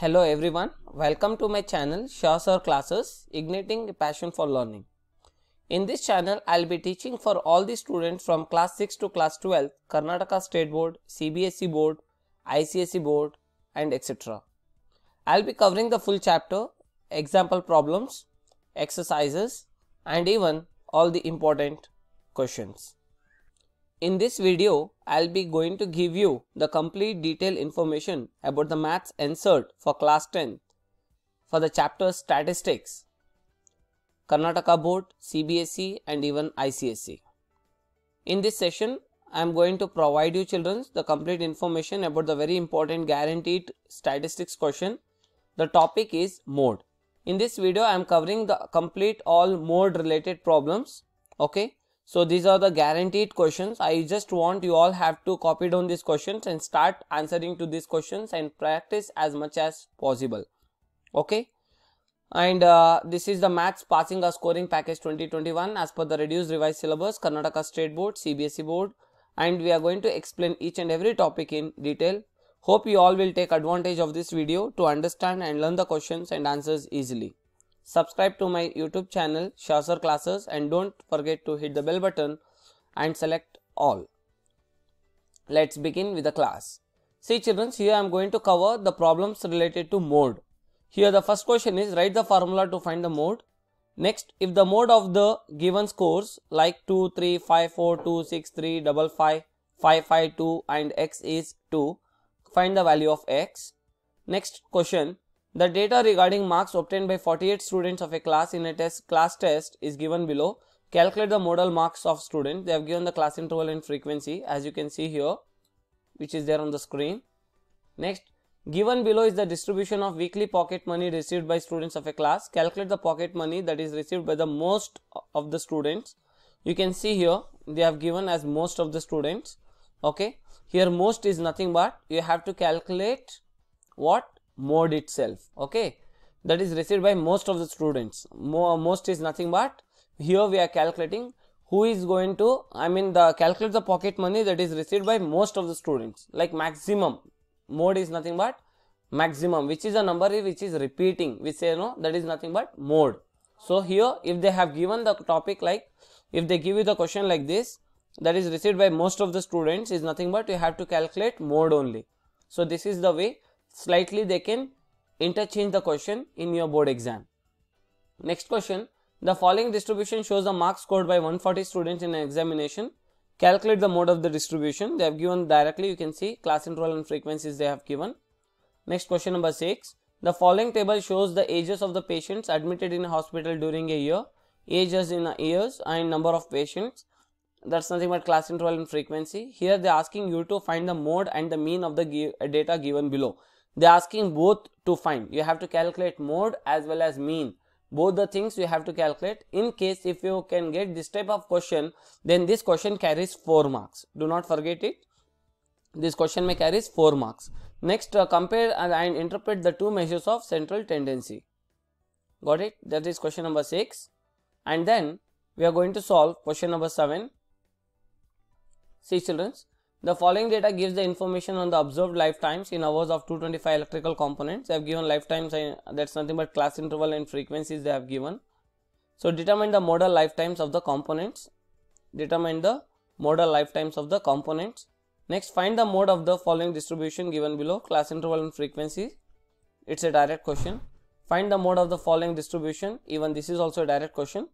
Hello everyone, welcome to my channel Shah Sir Classes, Igniting a Passion for Learning. In this channel, I will be teaching for all the students from class 6 to class 12, Karnataka State Board, CBSE Board, ICSE Board and etc. I will be covering the full chapter, example problems, exercises and even all the important questions. In this video, I will be going to give you the complete detailed information about the maths insert for class 10 for the chapter statistics, Karnataka Board, CBSE and even ICSE. In this session, I am going to provide you children the complete information about the very important guaranteed statistics question. The topic is mode. In this video, I am covering the complete all mode related problems. Okay. So these are the guaranteed questions. I just want you all have to copy down these questions and start answering to these questions and practice as much as possible. Okay. And this is the maths passing or scoring package 2021 as per the reduced revised syllabus, Karnataka State Board, CBSE Board, and we are going to explain each and every topic in detail. Hope you all will take advantage of this video to understand and learn the questions and answers easily. Subscribe to my YouTube channel Shah Sir Classes and don't forget to hit the bell button and select all. Let's begin with the class. See children, here I am going to cover the problems related to mode. Here the first question is write the formula to find the mode. Next, if the mode of the given scores like 2, 3, 5, 4, 2, 6, 3, 5, 5, 5, 5, 2 and x is 2, find the value of x. Next question. The data regarding marks obtained by 48 students of a class in a class test is given below. Calculate the modal marks of students. They have given the class interval and frequency as you can see here, which is there on the screen. Next, given below is the distribution of weekly pocket money received by students of a class. Calculate the pocket money that is received by the most of the students. You can see here they have given as most of the students. Okay, here most is nothing but you have to calculate what? Mode itself. Okay, that is received by most of the students. Most is nothing but here we are calculating who is going to calculate the pocket money that is received by most of the students, like maximum. Mode is nothing but maximum, which is a number which is repeating. We say no, that is nothing but mode. So here if they have given the topic, like if they give you the question like this, that is received by most of the students is nothing but you have to calculate mode only. So this is the way slightly they can interchange the question in your board exam. Next question. The following distribution shows the marks scored by 140 students in an examination. Calculate the mode of the distribution. They have given directly, you can see class interval and frequencies they have given. Next question number 6. The following table shows the ages of the patients admitted in a hospital during a year. Ages in years and number of patients. That's nothing but class interval and frequency. Here they are asking you to find the mode and the mean of the data given below. They are asking both to find. You have to calculate mode as well as mean. Both the things you have to calculate. In case if you can get this type of question, then this question carries 4 marks. Do not forget it. This question may carries 4 marks. Next, compare and interpret the two measures of central tendency. Got it? That is question number 6. And then we are going to solve question number 7. See children. The following data gives the information on the observed lifetimes in hours of 225 electrical components. They have given lifetimes, that's nothing but class interval and frequencies they have given. So determine the modal lifetimes of the components. Determine the modal lifetimes of the components. Next, find the mode of the following distribution given below, class interval and frequency. It's a direct question. Find the mode of the following distribution. Even this is also a direct question.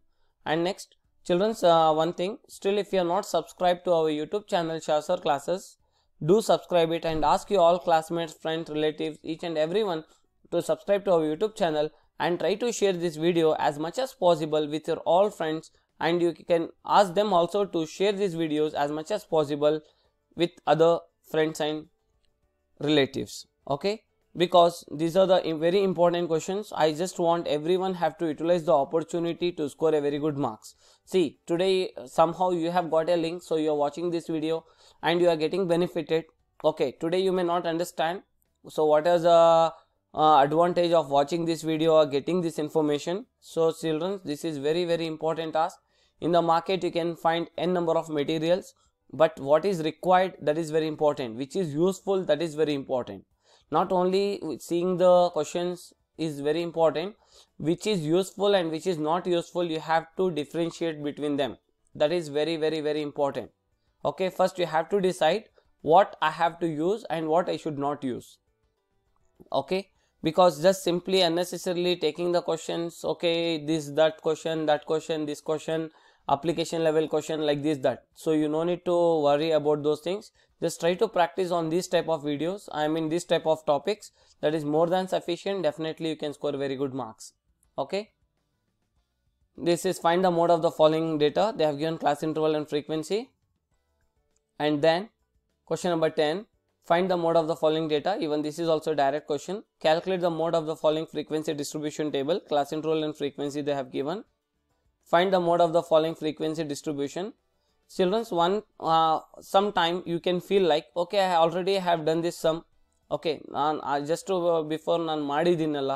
And next, children's one thing, still if you are not subscribed to our YouTube channel Shah Sir Classes, do subscribe it and ask your all classmates, friends, relatives, each and everyone to subscribe to our YouTube channel and try to share this video as much as possible with your all friends, and you can ask them also to share these videos as much as possible with other friends and relatives. Okay. Because these are the very important questions. I just want everyone have to utilize the opportunity to score a very good marks. See, today somehow you have got a link, so you are watching this video and you are getting benefited. Okay, today you may not understand. So what is the advantage of watching this video or getting this information? So children, this is very important task. In the market you can find n number of materials, but what is required, that is very important. Which is useful, that is very important. Not only seeing the questions is very important, which is useful and which is not useful, you have to differentiate between them. That is very, very, very important. Okay, first you have to decide what I have to use and what I should not use. Okay, because just simply unnecessarily taking the questions, okay, this, that question, this question, application level question, like this, that. So you no need to worry about those things. Just try to practice on this type of videos, I mean this type of topics. That is more than sufficient. Definitely you can score very good marks. Okay, this is find the mode of the following data. They have given class interval and frequency. And then question number 10, find the mode of the following data. Even this is also a direct question. Calculate the mode of the following frequency distribution table. Class interval and frequency they have given. Find the mode of the following frequency distribution. Children's, sometime you can feel like, okay, I already have done this sum. Okay, just before ನಾನು ಮಾಡಿದ್ದೀನಲ್ಲ,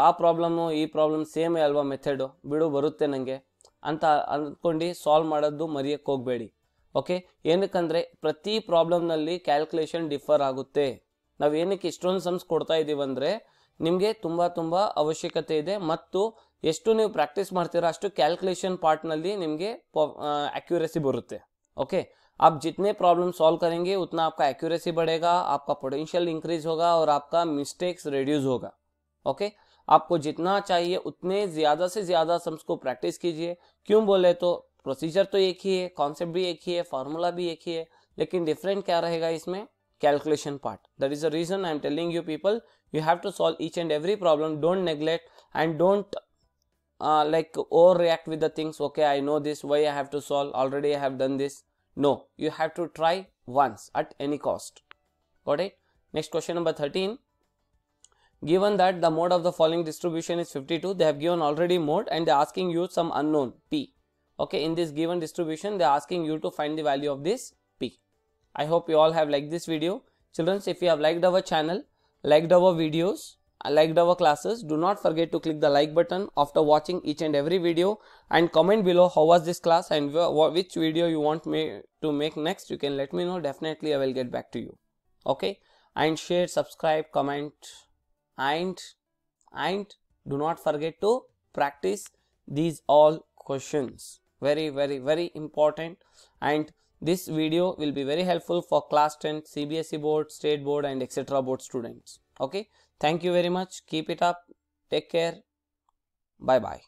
ಆ problem ಈ problem ಸೇಮೇ ಅಲ್ವಾ method, ಬಿಡು ಬರುತ್ತೆ ನನಗೆ ಅಂತ ಅಂದ್ಕೊಂಡು solve ಮಾಡೋದು ಮರೆಯೋಕ್ಕೆ ಹೋಗಬೇಡಿ. ಓಕೆ, ಏನಕ್ಕಂದರೆ ಪ್ರತಿ ಪ್ರಾಬ್ಲಮ್ನಲ್ಲಿ ಕ್ಯಾಲ್ಕುಲೇಷನ್ ಡಿಫರ್ ಆಗುತ್ತೆ. ನಾವು ಏನಕ್ಕೆ ಇಷ್ಟೊಂದು ಸಮ್ಸ್ ಕೊಡ್ತಾ ಇದ್ದೀವಿ ಅಂದರೆ ನಿಮಗೆ ತುಂಬ ಅವಶ್ಯಕತೆ ಇದೆ, ಮತ್ತು ಎಷ್ಟು ನೀವು ಪ್ರಾಕ್ಟೀಸ್ ಮಾಡ್ತೀರಾ ಅಷ್ಟು ಕ್ಯಾಲ್ಕುಲೇಷನ್ ಪಾರ್ಟ್ನಲ್ಲಿ ನಿಮಗೆ एक्यूरेसी ಬರುತ್ತೆ. ओके, आप जितने प्रॉब्लम सॉल्व करेंगे उतना आपका एक्यूरेसी बढ़ेगा, आपका पोटेंशियल इंक्रीज होगा और आपका मिस्टेक्स रिड्यूस होगा. ओके, आपको जितना चाहिए उतने ज़्यादा से ज़्यादा सम्स को प्रैक्टिस कीजिए. क्यों बोले तो प्रोसीजर तो एक ही है, कॉन्सेप्ट भी एक ही है, फार्मूला भी एक ही है, लेकिन डिफरेंट क्या रहेगा इसमें, calculation part. That is the reason I am telling you people, you have to solve each and every problem. Don't neglect and don't like overreact with the things. Okay, I know this, why I have to solve, already I have done this. No, you have to try once at any cost. Got it? Next question number 13. Given that the mode of the following distribution is 52, they have given already mode and they are asking you some unknown p. Okay, in this given distribution they are asking you to find the value of this p. I hope you all have liked this video. Children, if you have liked our channel, liked our videos, liked our classes, do not forget to click the like button after watching each and every video, and comment below how was this class and which video you want me to make next. You can let me know. Definitely I will get back to you. Okay, and share, subscribe, comment, and do not forget to practice these all questions. Very, very, very important, and this video will be very helpful for class 10 CBSE board, state board and etc board students. Okay, thank you very much. Keep it up. Take care. Bye bye.